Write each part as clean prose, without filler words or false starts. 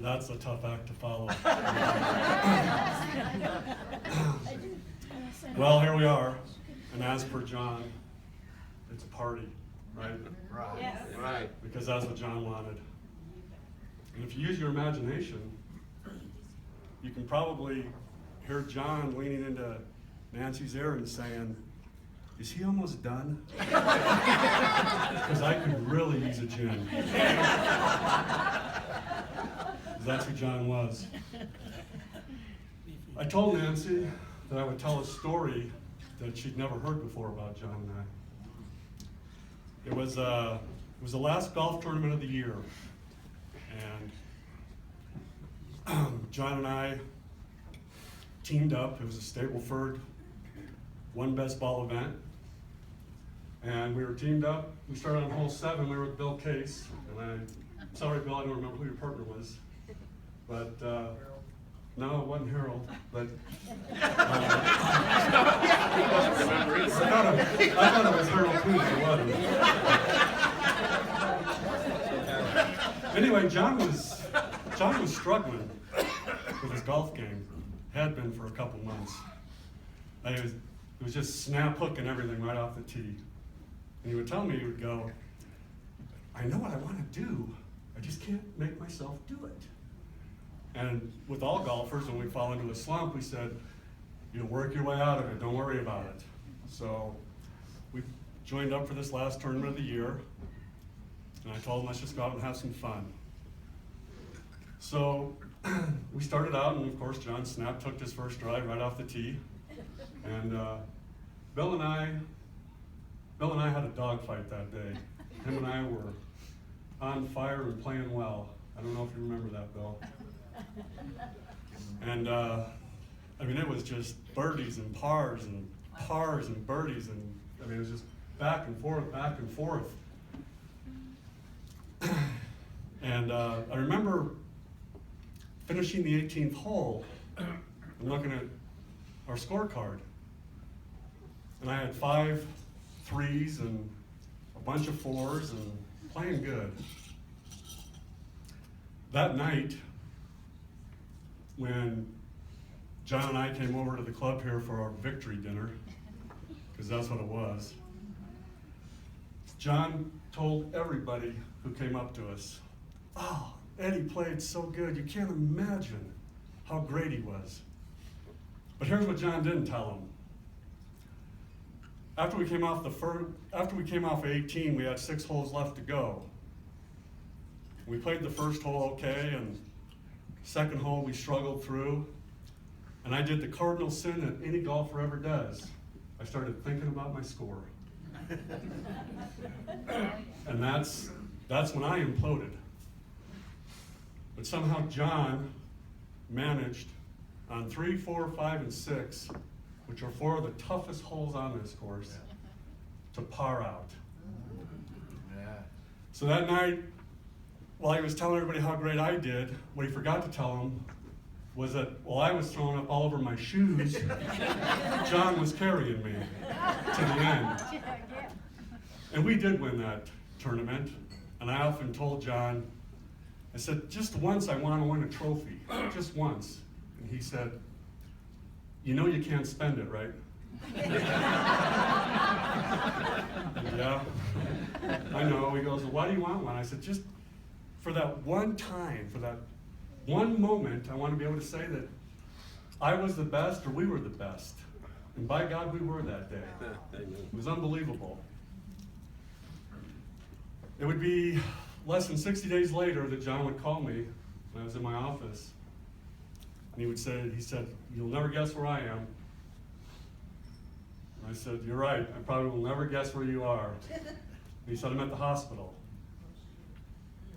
That's a tough act to follow. Well, here we are, and as per John, it's a party, right? Right. Yes. Right. Because that's what John wanted. And if you use your imagination, you can probably hear John leaning into Nancy's ear and saying, "Is he almost done?" Because I could really use a gin. 'Cause that's who John was. I told Nancy that I would tell a story that she'd never heard before about John and I. It was the last golf tournament of the year, and John and I teamed up. It was a Stableford one best ball event, and we were teamed up. We started on hole 7. We were with Bill Case, and sorry, Bill, I don't remember who your partner was, but no, it wasn't Harold, but I thought it was Harold Coons, it wasn't. Anyway, John was struggling with his golf game. Had been for a couple months. It was just snap hooking everything right off the tee. And he would tell me, he would go, "I know what I want to do, I just can't make myself do it." And with all golfers, when we fall into a slump, we said, work your way out of it, don't worry about it. So we joined up for this last tournament of the year, and I told him, let's just go out and have some fun. So we started out, and of course, John snap hooked his first drive right off the tee. And Bill and I had a dogfight that day. Him and I were on fire and playing well. I don't know if you remember that, Bill. And it was just birdies and pars and birdies, and it was just back and forth, back and forth. And I remember finishing the 18th hole and looking at our scorecard, and I had 5 3s and a bunch of 4s and playing good. That night, when John and I came over to the club here for our victory dinner, because that's what it was, John told everybody who came up to us, "Oh, Eddie played so good, you can't imagine how great he was." But here's what John didn't tell him. After we came off 18, we had 6 holes left to go. We played the first hole okay, and second hole we struggled through, and I did the cardinal sin that any golfer ever does. I started thinking about my score. And that's when I imploded. But somehow John managed on 3, 4, 5, and 6, which are 4 of the toughest holes on this course, to par out. So that night, while he was telling everybody how great I did, what he forgot to tell them was that while I was throwing up all over my shoes, John was carrying me to the end. And we did win that tournament, and I often told John, I said, just once I want to win a trophy, just once. And he said, you can't spend it, right? Yeah, I know. He goes, well, why do you want one? I said, just for that one time, for that one moment, I want to be able to say that I was the best or we were the best. And by God, we were that day. It was unbelievable. It would be less than 60 days later that John would call me when I was in my office. And he said, you'll never guess where I am. And I said, you're right, I probably will never guess where you are. And he said, I'm at the hospital.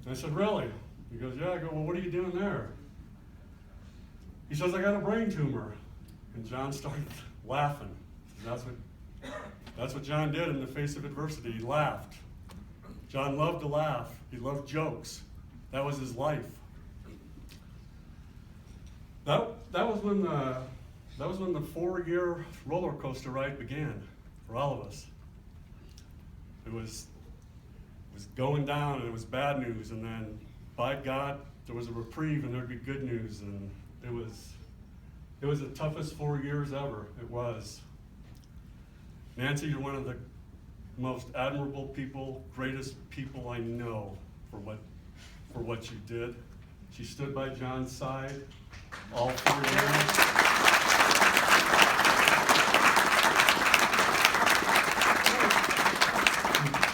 And I said, really? He goes, yeah. I go, well, what are you doing there? He says, I got a brain tumor. And John started laughing. That's what John did in the face of adversity. He laughed. John loved to laugh. He loved jokes. That was his life. That was when the 4-year roller coaster ride began for all of us. It was going down, and it was bad news, and then by God, there was a reprieve and there'd be good news, and it was the toughest 4 years ever. It was. Nancy, you're one of the most admirable people, greatest people I know for what you did. She stood by John's side all 4 years.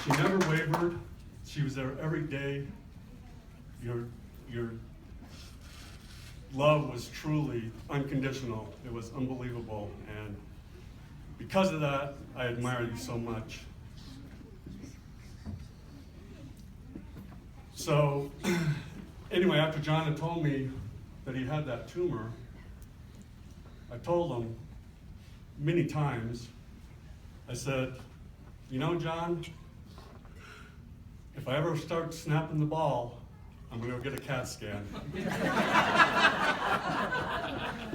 She never wavered. She was there every day. Your love was truly unconditional. It was unbelievable, and because of that, I admire you so much. So, anyway, after John had told me that he had that tumor, I told him many times, I said, you know, John, if I ever start snapping the ball, I'm going to go get a CAT scan.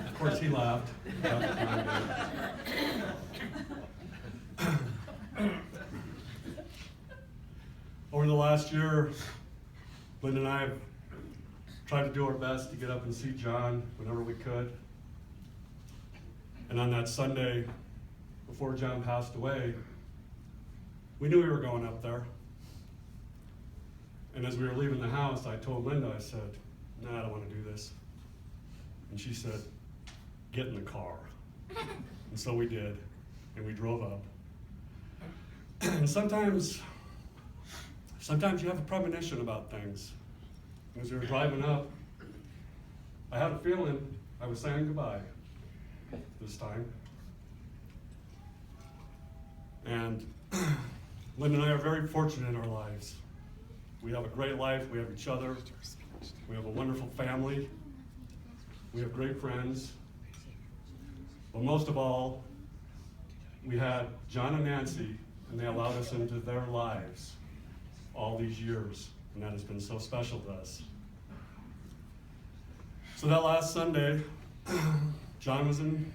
Of course, he laughed. Over the last year, Linda and I have tried to do our best to get up and see John whenever we could. And on that Sunday, before John passed away, we knew we were going up there. And as we were leaving the house, I told Linda, I said, nah, I don't want to do this. And she said, get in the car. And so we did, and we drove up. And sometimes you have a premonition about things. And as we were driving up, I had a feeling I was saying goodbye this time. And Linda and I are very fortunate in our lives. We have a great life, we have each other, we have a wonderful family, we have great friends, but most of all, we had John and Nancy, and they allowed us into their lives all these years, and that has been so special to us. So that last Sunday, John was in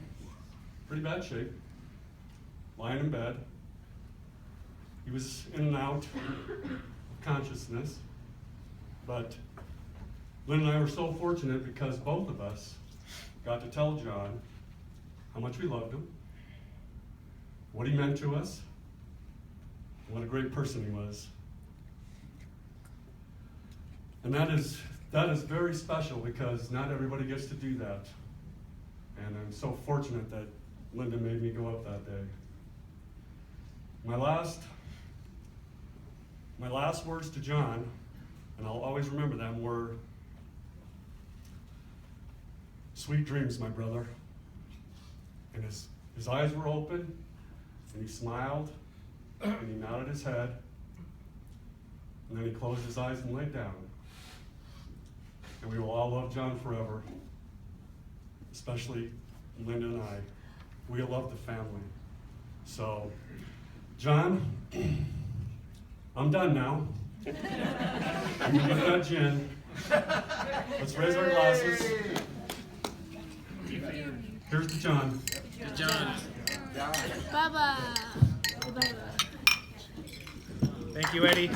pretty bad shape, lying in bed. He was in and out of consciousness, but Lynn and I were so fortunate because both of us got to tell John how much we loved him, what he meant to us, what a great person he was. And that is very special because not everybody gets to do that. And I'm so fortunate that Linda made me go up that day. My last words to John, and I'll always remember them, were, sweet dreams, my brother. And his eyes were open, and he smiled, and he nodded his head, and then he closed his eyes and laid down. And we will all love John forever, especially Linda and I. We love the family. So, John, I'm done now. I'm gonna get that gin. Let's raise our glasses. Here's to John. To John. Baba. Baba. Thank you, Eddie.